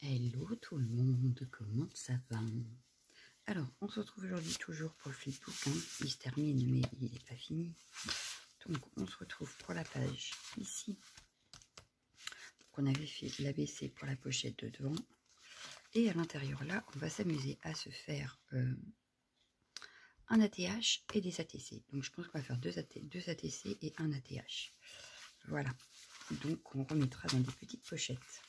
Hello tout le monde, comment ça va? Alors, on se retrouve aujourd'hui toujours pour le flipbook, hein. Il se termine mais il n'est pas fini. Donc, on se retrouve pour la page ici. On avait fait l'ABC pour la pochette de devant. Et à l'intérieur là, on va s'amuser à se faire un ATH et des ATC. Donc, je pense qu'on va faire deux ATC et un ATH. Voilà. Donc, on remettra dans des petites pochettes.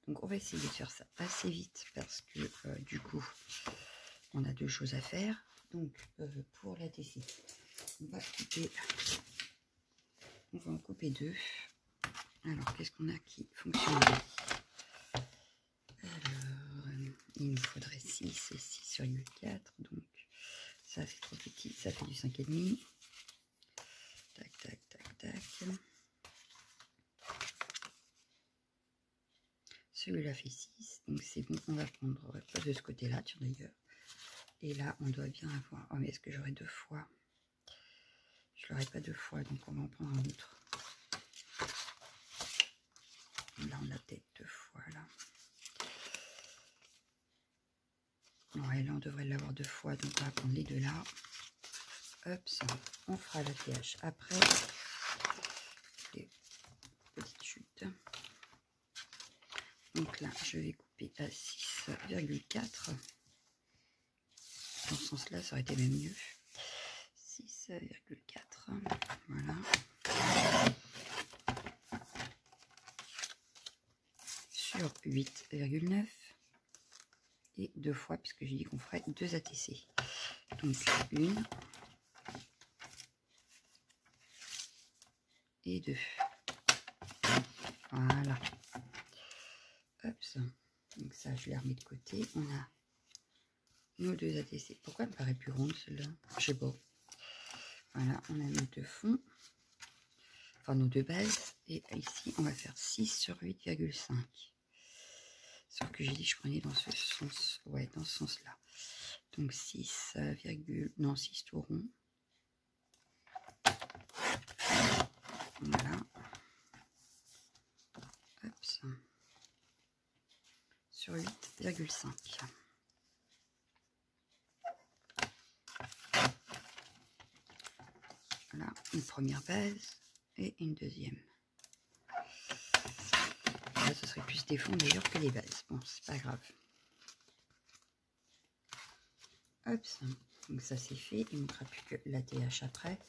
Donc on va essayer de faire ça assez vite parce que du coup on a deux choses à faire. Donc pour la TC, on va en couper deux. Alors qu'est-ce qu'on a qui fonctionne bien? Alors il nous faudrait 6 et 6,4. Donc ça c'est trop petit, ça fait du 5,5. Tac tac tac tac. Celui-là fait 6, donc c'est bon, on va prendre pas de ce côté-là, tiens d'ailleurs. Et là, on doit bien avoir... Oh, mais est-ce que j'aurai deux fois? Je l'aurai pas deux fois, donc on va en prendre un autre. Là, on a peut-être deux fois, là. Ouais, là, on devrait l'avoir deux fois, donc on va prendre les deux là. Hop, ça, on fera la TH après. Les petites chutes. Donc là, je vais couper à 6,4. Dans ce sens-là, ça aurait été même mieux. 6,4. Voilà. Sur 8,9. Et deux fois, puisque j'ai dit qu'on ferait deux ATC. Donc, une. Et deux. Voilà. Hop, ça. Donc ça, je l'ai remis de côté. On a nos deux ATC. Pourquoi elle me paraît plus ronde celle-là? Je sais pas. Voilà, on a nos deux fonds. Enfin, nos deux bases. Et ici, on va faire 6 sur 8,5. Sauf que j'ai dit que je prenais dans ce sens. Ouais, dans ce sens-là. Donc 6, non, 6 tout rond. Voilà. Hop, ça. Sur 8,5. Voilà, une première base et une deuxième. Là, ce serait plus des fonds d'ailleurs que des bases. Bon, c'est pas grave. Hop, ça. Donc ça c'est fait. Il ne manquera plus que l'ATH après.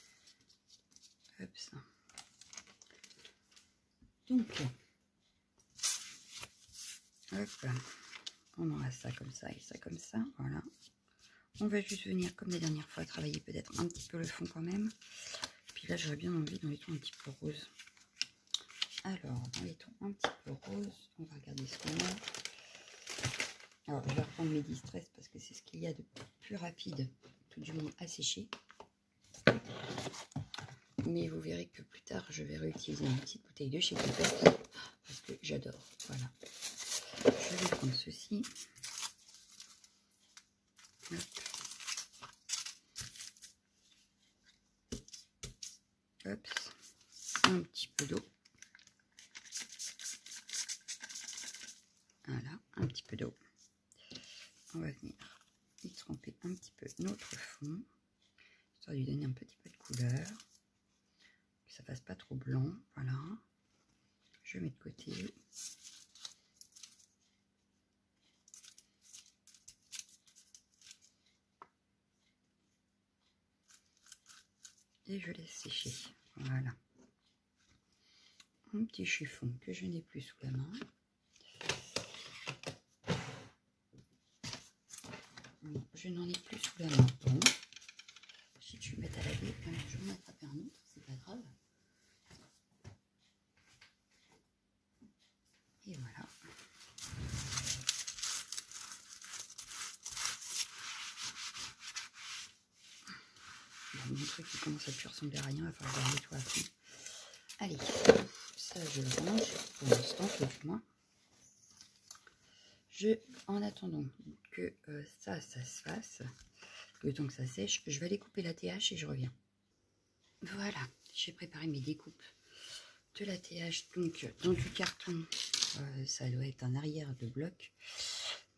Hop, ça. Donc, hop, on en a ça comme ça et ça comme ça. Voilà. On va juste venir, comme la dernière fois, travailler peut-être un petit peu le fond quand même. Puis là, j'aurais bien envie dans les tons un petit peu roses. Alors, dans les tons un petit peu roses, on va regarder ce qu'on a. Alors, je vais reprendre mes distress parce que c'est ce qu'il y a de plus rapide, tout du moins à sécher. Mais vous verrez que plus tard, je vais réutiliser une petite bouteille de chez Coupet parce que j'adore. Voilà. Je vais prendre ceci. Hop. Hop. Un petit peu d'eau. Voilà, un petit peu d'eau. On va venir y tremper un petit peu notre fond, histoire de lui donner un petit peu de couleur, que ça fasse pas trop blanc. Voilà, je mets de côté. Et je laisse sécher. Voilà, un petit chiffon que je n'ai plus sous la main. Non, je n'en ai plus sous la main. Bon, si tu le mets à laver, je vais en attraper un autre, c'est pas grave. Et voilà. Bon, mon truc qui commence à plus ressembler à rien, il va falloir le nettoyer après. Allez, ça je le range pour l'instant, tout du moins. En attendant que ça se fasse, le temps que ça sèche, je vais aller couper la TH et je reviens. Voilà, j'ai préparé mes découpes de la TH, donc dans du carton ça doit être un arrière de bloc.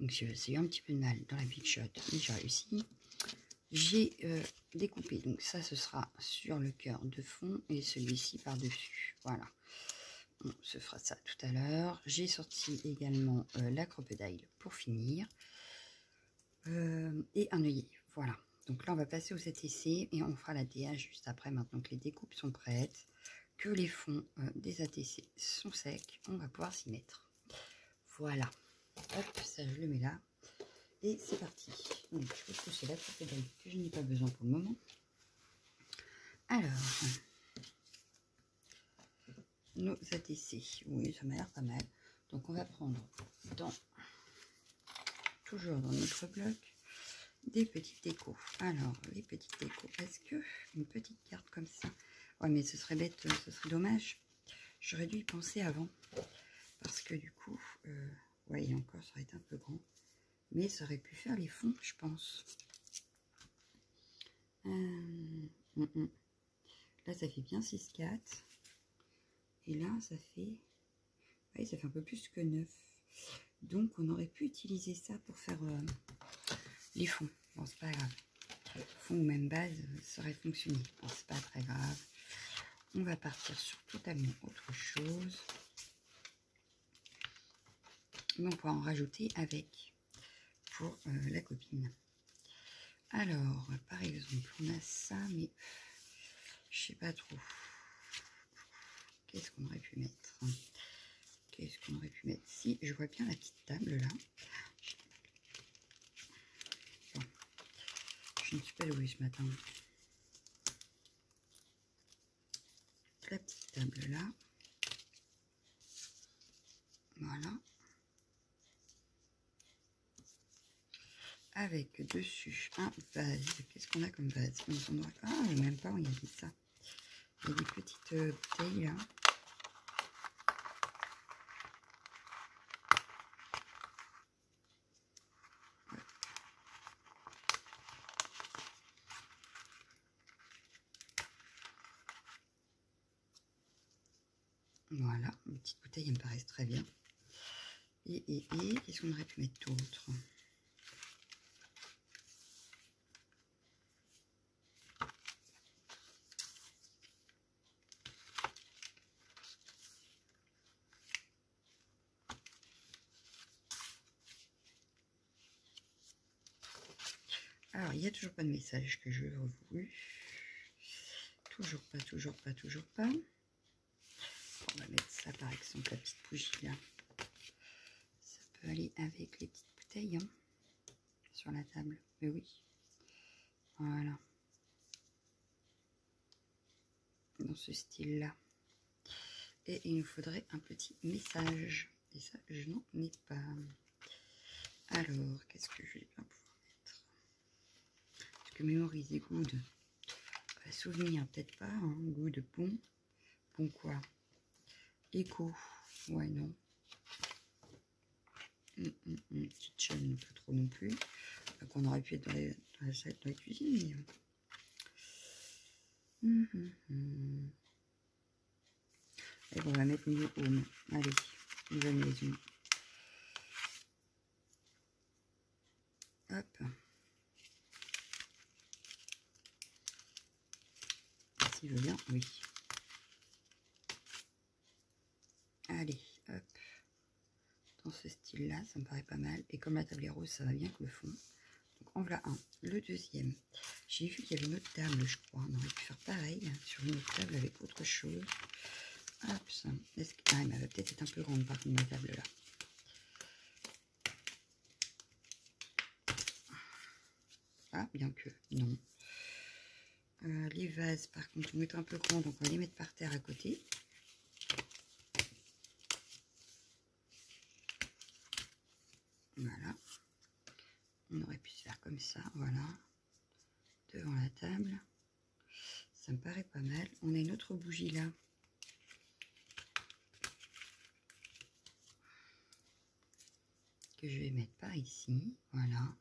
Donc j'ai eu un petit peu de mal dans la Big Shot, mais j'ai réussi. J'ai découpé, donc ça ce sera sur le cœur de fond et celui-ci par-dessus. Voilà, on se fera ça tout à l'heure. J'ai sorti également la crocodile pour finir et un œillet. Voilà, donc là on va passer au 7 essais et on fera la DA juste après. Maintenant que les découpes sont prêtes, que les fonds des ATC sont secs, on va pouvoir s'y mettre. Voilà, hop, ça je le mets là. Et c'est parti. Donc, je vais pousser la crocodile que je n'ai pas besoin pour le moment. Alors, nos ATC. Oui, ça m'a l'air pas mal. Donc, on va prendre toujours dans notre bloc des petites décos. Alors, les petites décos. Est-ce que une petite carte comme ça? Ouais, mais ce serait bête, ce serait dommage. J'aurais dû y penser avant. Parce que du coup, ouais, encore, ça aurait été un peu grand. Mais ça aurait pu faire les fonds, je pense. Là, ça fait bien 6,4. Et là, ça fait... Oui, ça fait un peu plus que 9. Donc, on aurait pu utiliser ça pour faire les fonds. Bon, c'est pas grave. Fond ou même base, ça aurait fonctionné. Bon, c'est pas très grave. On va partir sur totalement autre chose. Mais on pourra en rajouter avec. Pour la copine. Alors, par exemple, on a ça, mais je sais pas trop. Qu'est-ce qu'on aurait pu mettre? Qu'est-ce qu'on aurait pu mettre? Si, je vois bien la petite table là. Bon. Je ne suis pas levée ce matin. La petite table là. Voilà. Avec dessus un vase. Qu'est-ce qu'on a comme vase? Ah, même pas, il y a dit ça. Il y a des petites bouteilles là. Voilà, une petite bouteille, elles me paraissent très bien. Et qu'est-ce qu'on aurait pu mettre d'autre? Alors, il n'y a toujours pas de message que je veux voulu. Toujours pas, toujours pas, toujours pas. On va mettre ça, par exemple, la petite bougie là. Ça peut aller avec les petites bouteilles hein, sur la table. Mais oui. Voilà. Dans ce style-là. Et il nous faudrait un petit message. Et ça, je n'en ai pas. Alors, qu'est-ce que je vais bien pouvoir mettre? Parce que mémoriser good. Souvenir, peut-être pas. Hein. Good, bon. Bon quoi? Écho. Ouais, non. Kitchen, pas trop non plus. Qu'on aurait pu être dans la salle de la cuisine. Mais... Et on va mettre New Home. Allez, nouvelle maison. Hop. S'il veut bien, oui. Allez, hop. Dans ce style-là, ça me paraît pas mal. Et comme la table est rose, ça va bien que le fond. Donc en voilà un. Le deuxième. J'ai vu qu'il y avait une autre table, je crois. On aurait pu faire pareil sur une autre table avec autre chose. Hop, ça. Ah, elle va peut-être être un peu grande par contre, ma table là. Ah, bien que non. Les vases, par contre, vont être un peu grands, donc on va les mettre par terre à côté. Voilà. On aurait pu se faire comme ça, voilà. Devant la table. Ça me paraît pas mal. On a une autre bougie là. Que je vais mettre par ici. Voilà.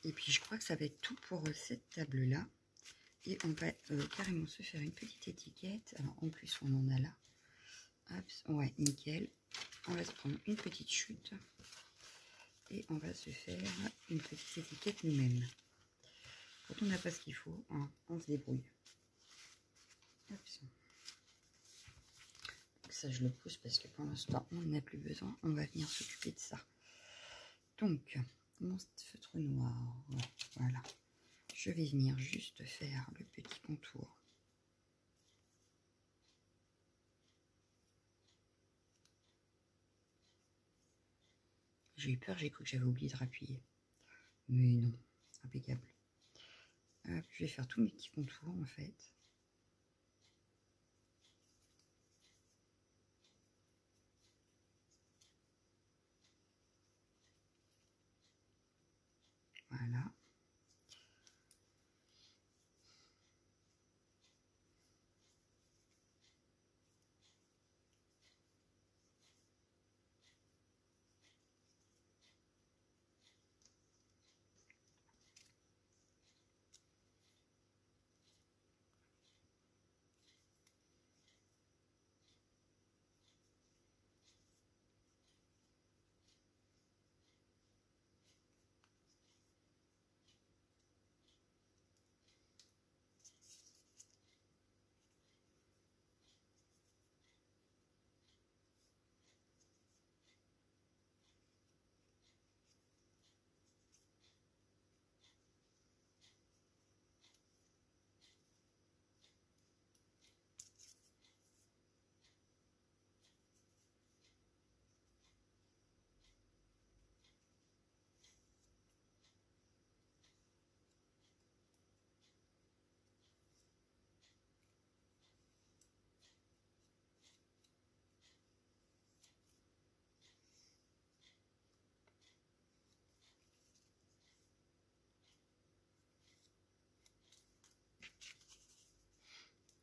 Et puis je crois que ça va être tout pour cette table là. Et on va carrément se faire une petite étiquette. Alors en plus on en a là. Hop, ouais, nickel. On va se prendre une petite chute et on va se faire une petite étiquette nous-mêmes. Quand on n'a pas ce qu'il faut, hein, on se débrouille. Hop. Ça, je le pousse parce que pour l'instant, on n'en a plus besoin. On va venir s'occuper de ça. Donc, mon feutre noir, ouais, voilà. Je vais venir juste faire le petit contour. J'ai eu peur, j'ai cru que j'avais oublié de rappuyer. Mais non, impeccable. Hop, je vais faire tous mes petits contours en fait. Voilà.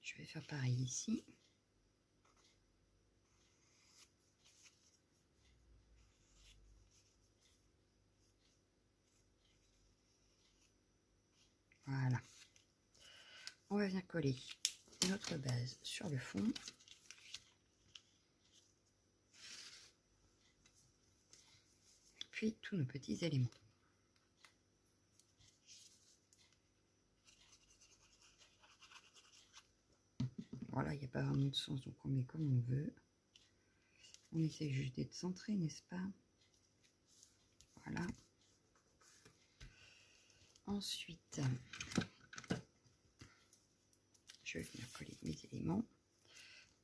Je vais faire pareil ici. Voilà. On va venir coller notre base sur le fond. Puis tous nos petits éléments. Voilà, il n'y a pas vraiment de sens, donc on met comme on veut. On essaie juste d'être centré, n'est-ce pas? Voilà. Ensuite, je vais venir coller mes éléments.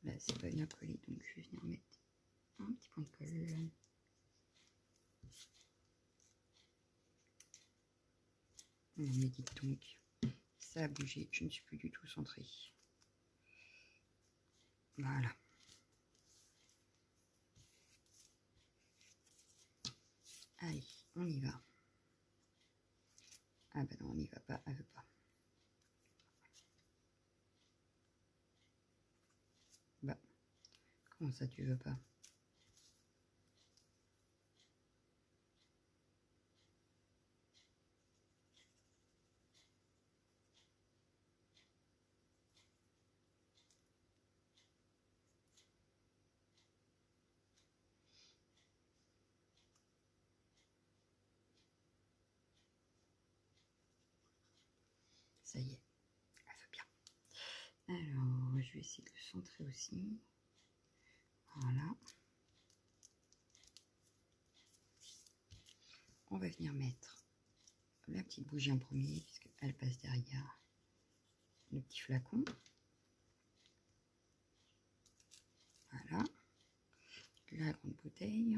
Là, c'est pas bien collé, donc je vais venir mettre un petit point de colle. On me dit donc, ça a bougé, je ne suis plus du tout centrée. Voilà. Allez, on y va. Ah ben non, on n'y va pas, elle veut pas. Bah, comment ça tu veux pas? Ça y est, elle veut bien. Alors, je vais essayer de le centrer aussi. Voilà. On va venir mettre la petite bougie en premier, puisqu'elle passe derrière le petit flacon. Voilà. La grande bouteille.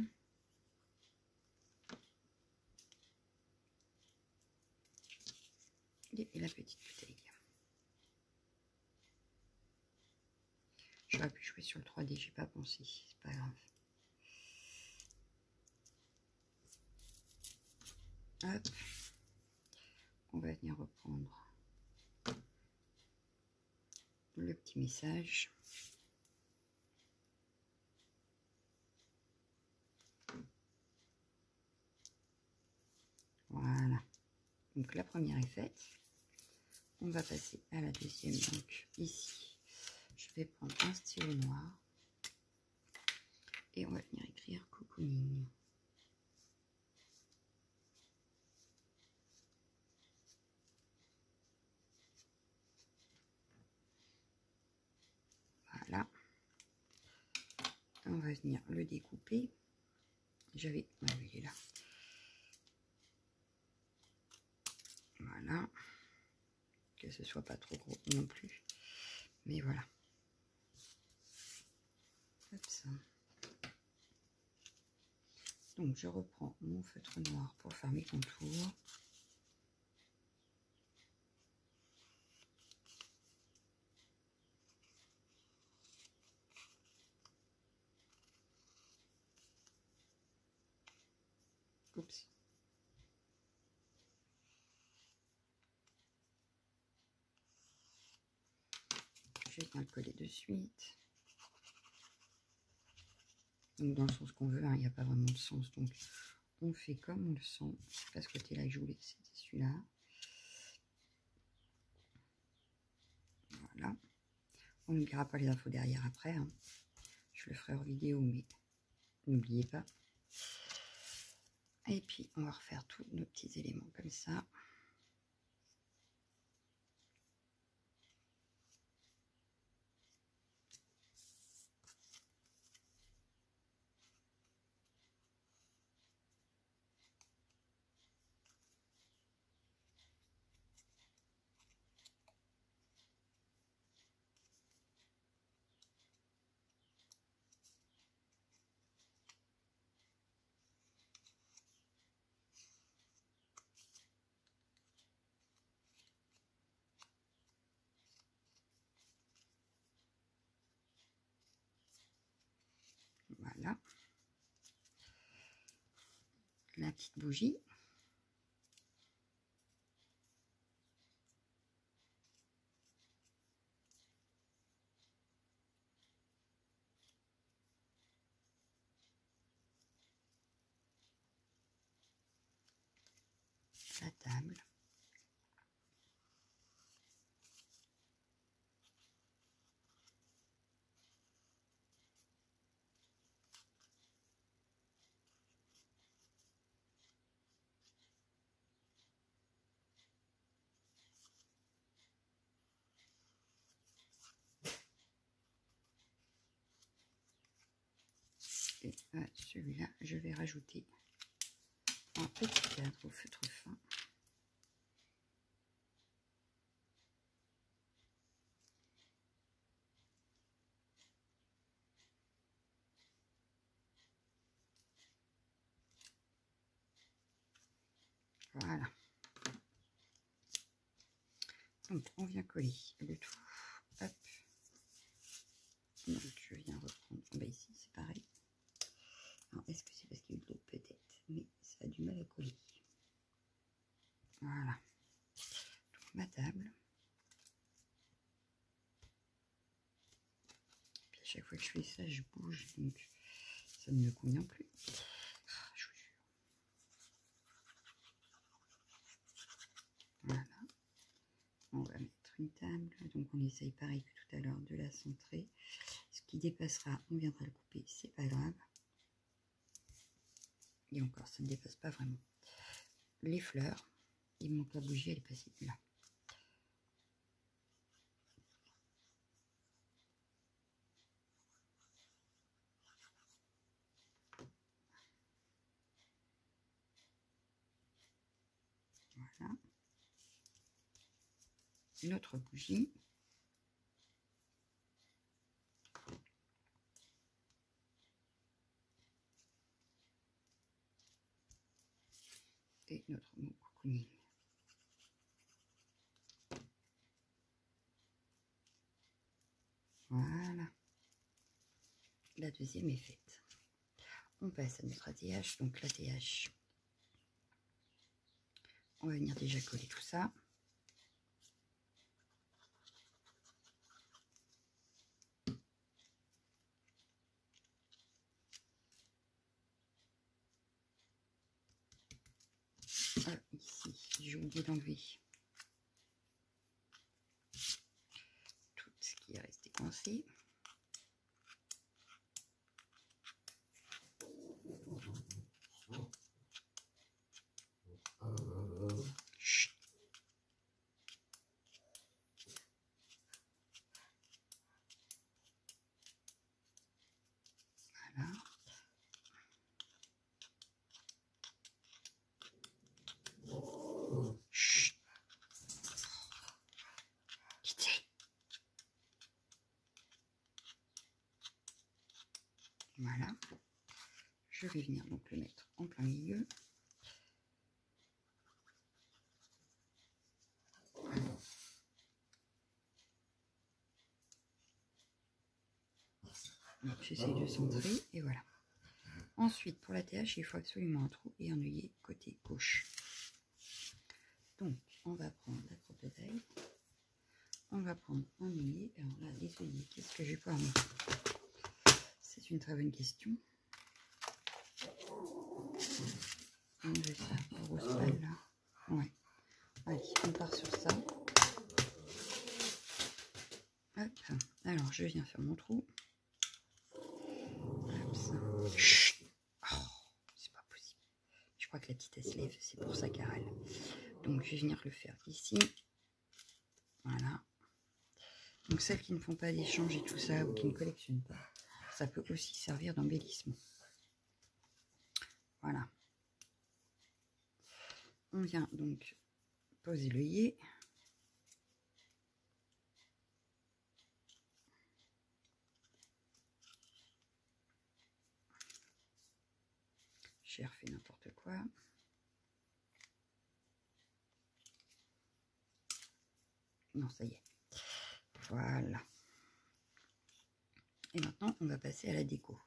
Et la petite bouteille. J'aurais pu jouer sur le 3D, j'ai pas pensé, c'est pas grave. Hop. On va venir reprendre le petit message. Voilà. Donc la première est faite. On va passer à la deuxième. Donc ici, je vais prendre un stylo noir. Et on va venir écrire cocooning. Voilà. On va venir le découper. J'avais... Ah oui, il est là. Voilà. Que ce soit pas trop gros non plus. Mais voilà. Comme ça. Donc je reprends mon feutre noir pour faire mes contours. Oups. Je vais bien le coller de suite. Donc dans le sens qu'on veut, hein, il n'y a pas vraiment de sens. Donc on fait comme on le sent. C'est pas ce côté-là que je voulais, c'était celui-là. Voilà. On n'oubliera pas les infos derrière après. Hein. Je le ferai en vidéo, mais n'oubliez pas. Et puis on va refaire tous nos petits éléments comme ça. Voilà. La petite bougie. La table. Et celui-là, je vais rajouter un petit cadre au feutre fin. Voilà. Donc on vient coller le tout. Hop. Donc je viens reprendre. Bah ici c'est pareil. Est-ce que c'est parce qu'il y a eu de l'eau? Peut-être, mais ça a du mal à coller. Voilà. Donc ma table. Puis à chaque fois que je fais ça, je bouge, donc ça ne me convient plus. Je vous jure. Voilà. On va mettre une table. Donc on essaye pareil que tout à l'heure de la centrer. Ce qui dépassera, on viendra le couper, c'est pas grave. Et encore, ça ne dépasse pas vraiment. Les fleurs, il manque la bougie, elle est passée là. Voilà. Une autre bougie. Et notre mot cocooning. Voilà. La deuxième est faite. On passe à notre ATH. Donc l'ATH, on va venir déjà coller tout ça. Ici, j'ai oublié d'enlever tout ce qui est resté coincé. Voilà. Je vais venir donc le mettre en plein milieu. J'essaye de centrer et voilà. Ensuite, pour la TH, il faut absolument un trou et un œillet côté gauche. Donc, on va prendre la crocodile. On va prendre un œillet. Alors là, les œillets, qu'est-ce que je vais pouvoir mettre? C'est une très bonne question. On veut ça, grosse balle là. Ouais. Allez, on part sur ça. Hop. Alors, je viens faire mon trou. Chut. Oh, c'est pas possible. Je crois que la petite elle se lève, c'est pour ça qu'elle râle. Donc je vais venir le faire ici. Voilà. Donc celles qui ne font pas d'échange et tout ça, ou qui ne collectionnent pas, ça peut aussi servir d'embellissement. Voilà. On vient donc poser l'œillet. J'ai refait n'importe quoi. Non, ça y est. Voilà. Et maintenant, on va passer à la déco.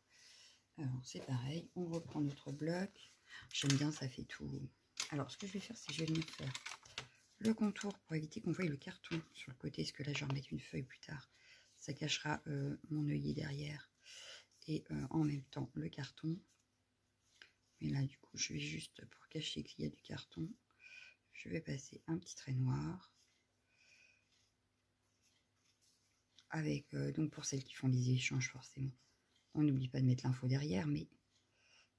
Alors, c'est pareil. On reprend notre bloc. J'aime bien, ça fait tout. Alors, ce que je vais faire, c'est que je vais venir faire le contour pour éviter qu'on voie le carton sur le côté. Parce que là, je vais remettre une feuille plus tard. Ça cachera mon œillet derrière. Et en même temps, le carton. Mais là, du coup, je vais juste, pour cacher qu'il y a du carton, je vais passer un petit trait noir. Avec, donc pour celles qui font les échanges, forcément, on n'oublie pas de mettre l'info derrière, mais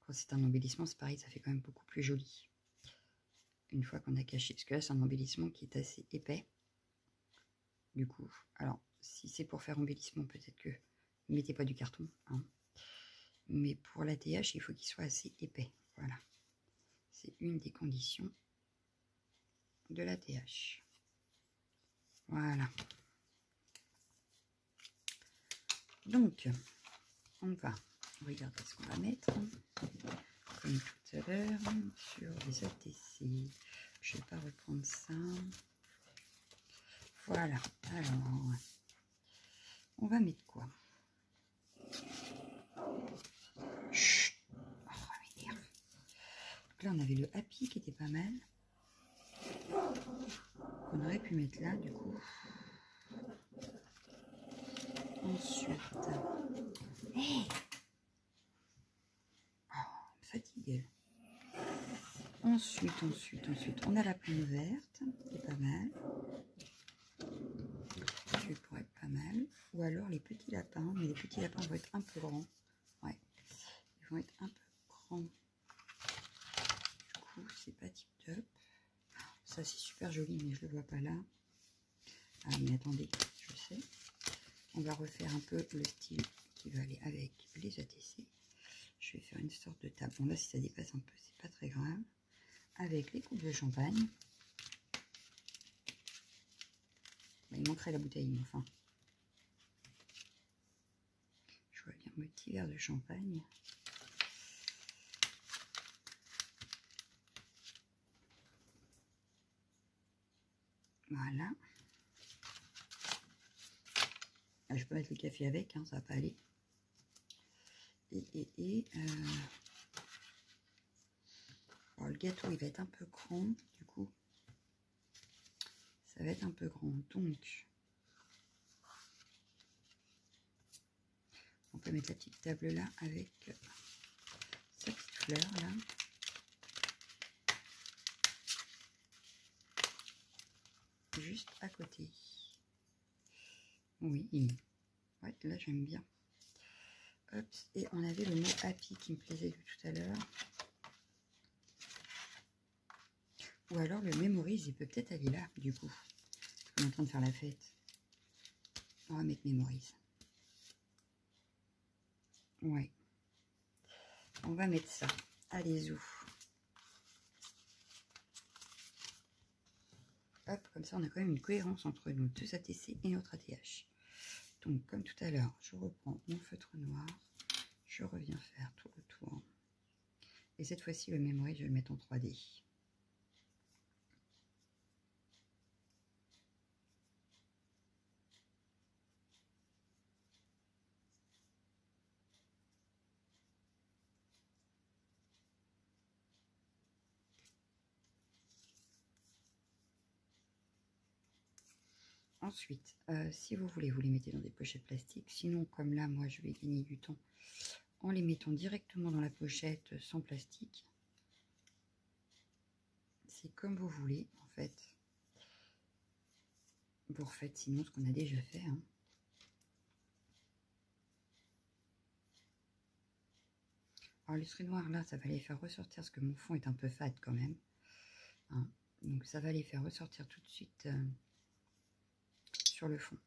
quand c'est un embellissement, c'est pareil, ça fait quand même beaucoup plus joli. Une fois qu'on a caché, parce que là, c'est un embellissement qui est assez épais. Du coup, alors, si c'est pour faire embellissement, peut-être que ne mettez pas du carton, hein. Mais pour la TH, il faut qu'il soit assez épais. Voilà. C'est une des conditions de la TH. Voilà. Donc, on va regarder ce qu'on va mettre. Comme tout à l'heure, sur les ATC. Je ne vais pas reprendre ça. Voilà. Alors, on va mettre quoi? Chut. Oh, m'énerve. Donc là, on avait le Happy qui était pas mal. On aurait pu mettre là, du coup. Ensuite, hey, oh, me fatigue. Ensuite, on a la plume verte, qui est pas mal. Qui pourrait être pas mal. Ou alors les petits lapins, mais les petits lapins vont être un peu grands. Ouais, ils vont être un peu grands. Du coup, c'est pas tip top. Ça, c'est super joli, mais je le vois pas là. Ah, mais attendez, je sais. On va refaire un peu le style qui va aller avec les ATC. Je vais faire une sorte de table. Bon, là, si ça dépasse un peu, c'est pas très grave. Avec les coupes de champagne. Bah, il manquerait la bouteille, mais enfin. Je vois bien mon petit verre de champagne. Voilà. Ah, je peux mettre le café avec, hein, ça va pas aller. Alors, le gâteau, il va être un peu grand, du coup. Ça va être un peu grand. Donc, on peut mettre la petite table là avec sa petite fleur là. Juste à côté. Oui, ouais, là j'aime bien. Hop, et on avait le mot happy qui me plaisait de tout à l'heure. Ou alors le mémorise, il peut peut-être aller là, du coup. On est en train de faire la fête. On va mettre mémorise. Ouais. On va mettre ça. Allez, où. Hop, comme ça on a quand même une cohérence entre nos deux ATC et notre ATH. Donc comme tout à l'heure, je reprends mon feutre noir. je reviens faire tout le tour. Et cette fois-ci, le Memory, je vais le mettre en 3D. Ensuite, si vous voulez, vous les mettez dans des pochettes plastiques. Sinon, comme là, moi, je vais gagner du temps en les mettant directement dans la pochette sans plastique. C'est comme vous voulez, en fait. Vous refaites sinon ce qu'on a déjà fait. Hein. Alors, les traits noirs, là, ça va les faire ressortir parce que mon fond est un peu fade quand même. Hein. Donc, ça va les faire ressortir tout de suite sur le fond.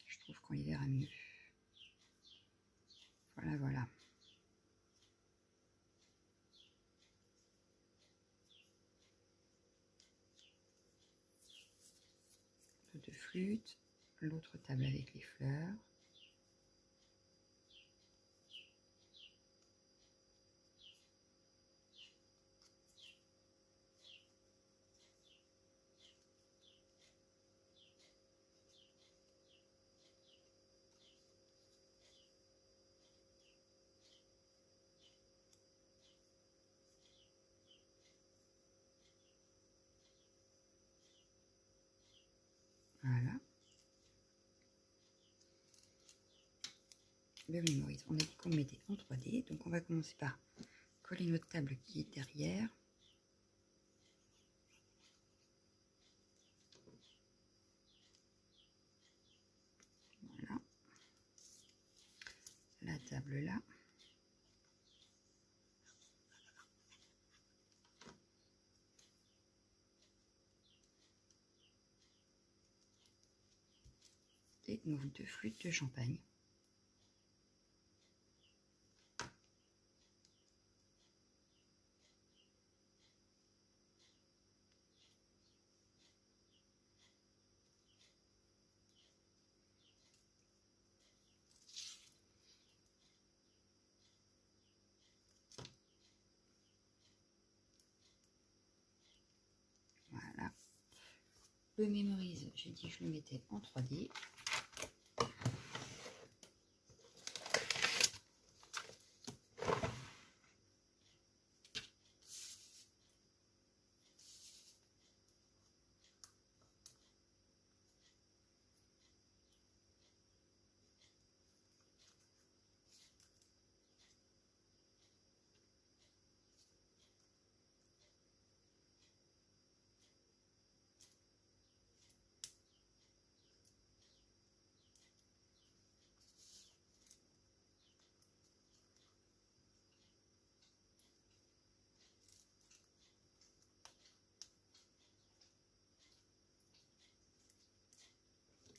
Je trouve qu'on les verra mieux. Voilà, voilà. De flûte, l'autre table avec les fleurs. Voilà. Le Memories, on a dit qu'on le mettait en 3D. Donc on va commencer par coller notre table qui est derrière. Voilà. La table là. Et nos deux flûtes de champagne. Voilà. Le Memories, j'ai dit que je le mettais en 3D.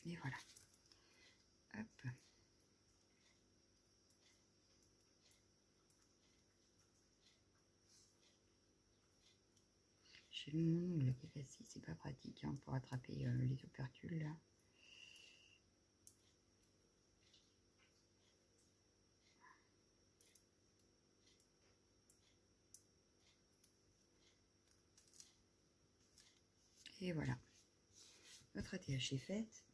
Et voilà. Hop. J'ai mon ongle qui est cassé, c'est pas pratique hein, pour attraper les opercules là. Et voilà. Notre ATH est faite.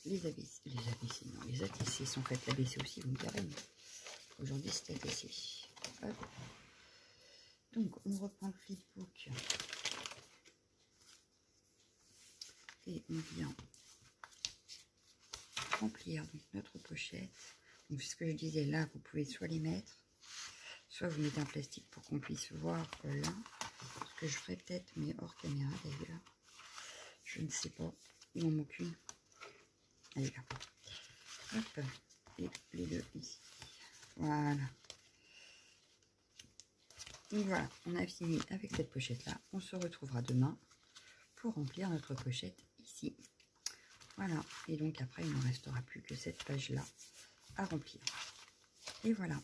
Les ATC sont faites. L'ABC aussi, vous me direz. Aujourd'hui, c'est ATC. Hop. Donc, on reprend le flipbook. Et on vient remplir donc, notre pochette. Donc, c'est ce que je disais là, vous pouvez soit les mettre, soit vous mettez un plastique pour qu'on puisse voir là. Ce que je ferai peut-être, mais hors caméra d'ailleurs. Je ne sais pas. Il m'en manque une. Elle est là. Hop. Et les deux ici. Voilà. Donc voilà, on a fini avec cette pochette-là. On se retrouvera demain pour remplir notre pochette ici. Voilà. Et donc après, il ne restera plus que cette page-là à remplir. Et voilà.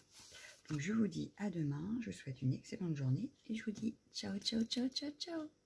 Donc je vous dis à demain, je vous souhaite une excellente journée et je vous dis ciao, ciao, ciao, ciao, ciao.